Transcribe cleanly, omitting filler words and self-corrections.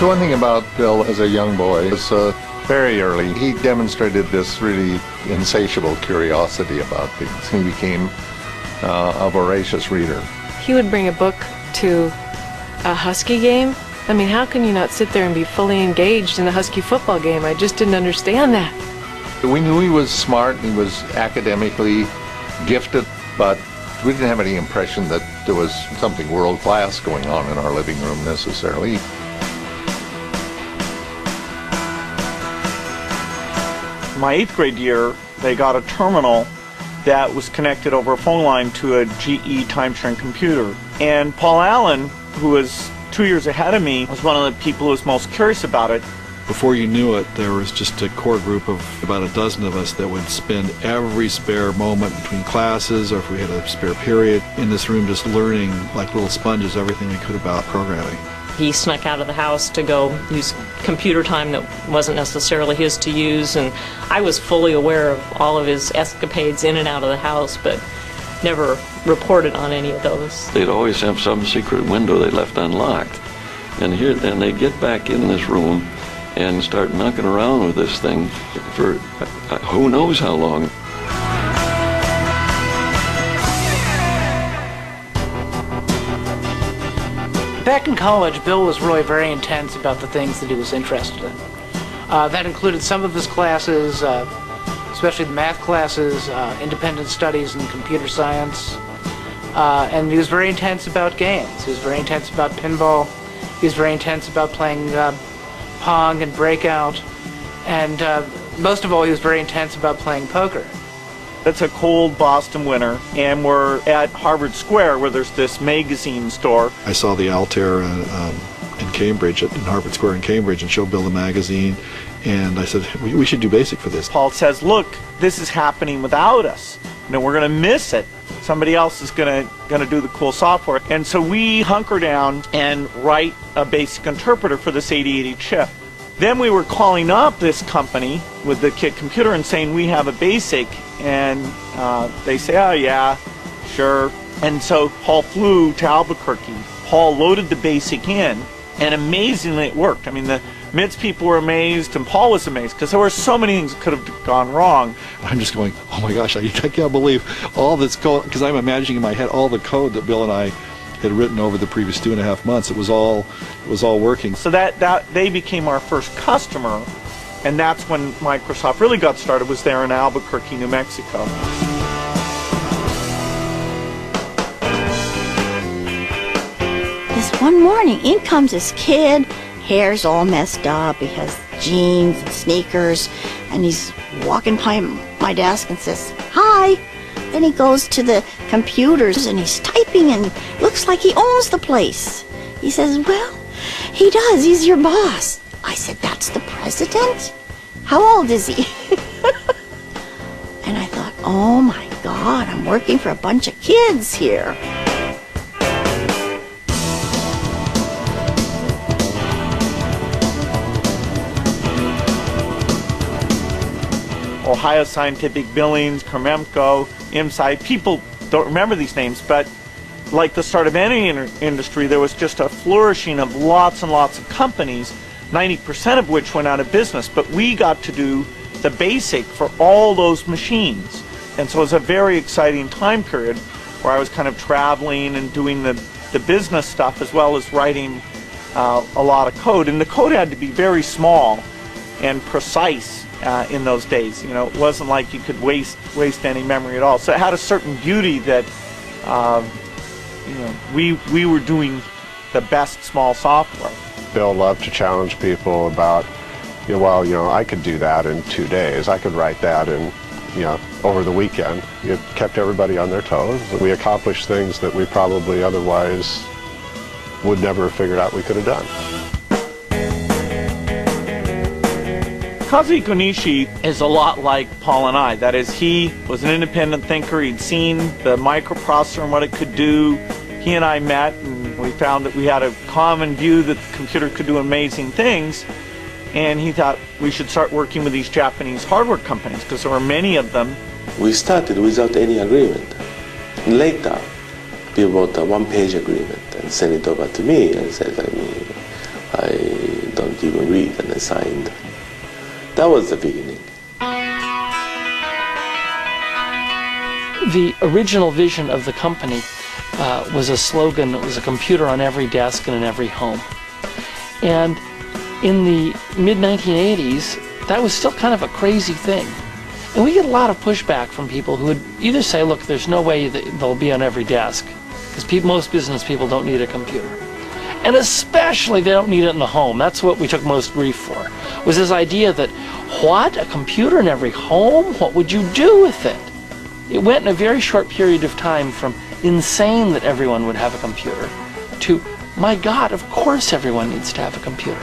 So one thing about Bill as a young boy is very early, he demonstrated this really insatiable curiosity about things. He became a voracious reader. He would bring a book to a Husky game. I mean, how can you not sit there and be fully engaged in a Husky football game? I just didn't understand that. We knew he was smart, he was academically gifted, but we didn't have any impression that there was something world-class going on in our living room necessarily. My 8th grade year, they got a terminal that was connected over a phone line to a GE time-sharing computer. And Paul Allen, who was 2 years ahead of me, was one of the people who was most curious about it. Before you knew it, there was just a core group of about a dozen of us that would spend every spare moment between classes, or if we had a spare period, in this room just learning like little sponges everything we could about programming. He snuck out of the house to go use computer time that wasn't necessarily his to use, and I was fully aware of all of his escapades in and out of the house, but never reported on any of those. They'd always have some secret window they left unlocked, and they'd get back in this room and start knocking around with this thing for who knows how long. Back in college, Bill was really very intense about the things that he was interested in. That included some of his classes, especially the math classes, independent studies and computer science. And he was very intense about games. He was very intense about pinball. He was very intense about playing Pong and Breakout. And most of all, he was very intense about playing poker. It's a cold Boston winter, and we're at Harvard Square, where there's this magazine store. I saw the Altair in Cambridge, in Harvard Square in Cambridge, and showed Bill the magazine, and I said, we should do BASIC for this. Paul says, look, this is happening without us. You know, we're going to miss it. Somebody else is going to do the cool software. And so we hunker down and write a BASIC interpreter for this 8080 chip. Then we were calling up this company with the kit computer and saying, we have a BASIC. And they say, oh yeah, sure. And so Paul flew to Albuquerque. Paul loaded the BASIC in, and amazingly it worked. I mean, the MITS people were amazed, and Paul was amazed, because there were so many things that could have gone wrong. I'm just going, oh my gosh, I can't believe all this code, because I'm imagining in my head all the code that Bill and I had written over the previous 2.5 months. It was all working. So that they became our first customer, and that's when Microsoft really got started, was there in Albuquerque, New Mexico. This one morning, in comes this kid, hair's all messed up, he has jeans and sneakers, and he's walking by my desk and says, hi. Then he goes to the computers and he's typing and looks like he owns the place. He says, well, he does, he's your boss. I said, that's the president? How old is he? And I thought, oh my God, I'm working for a bunch of kids here. Ohio Scientific Billings, Kermemco, IMSI. People don't remember these names, but like the start of any industry, there was just a flourishing of lots and lots of companies, 90% of which went out of business. But we got to do the BASIC for all those machines. And so it was a very exciting time period where I was kind of traveling and doing the business stuff as well as writing a lot of code. And the code had to be very small and precise. In those days, you know, it wasn't like you could waste any memory at all. So it had a certain beauty that, you know, we were doing the best small software. Bill loved to challenge people about, you know, well, you know, I could do that in 2 days. I could write that in, you know, over the weekend. It kept everybody on their toes. We accomplished things that we probably otherwise would never have figured out we could have done. Kazuhiko Nishi is a lot like Paul and I. That is, he was an independent thinker. He'd seen the microprocessor and what it could do. He and I met, and we found that we had a common view that the computer could do amazing things. And he thought we should start working with these Japanese hardware companies, because there were many of them. We started without any agreement. Later, Bill wrote a one-page agreement and sent it over to me and said, I don't to even read and signed. That was the beginning. The original vision of the company was a slogan. It was a computer on every desk and in every home. And in the mid-1980s, that was still kind of a crazy thing. And we get a lot of pushback from people who would either say, look, there's no way that they'll be on every desk, because most business people don't need a computer. And especially they don't need it in the home. That's what we took most grief for, was this idea that, what, a computer in every home? What would you do with it? It went in a very short period of time from insane that everyone would have a computer to, my God, of course everyone needs to have a computer.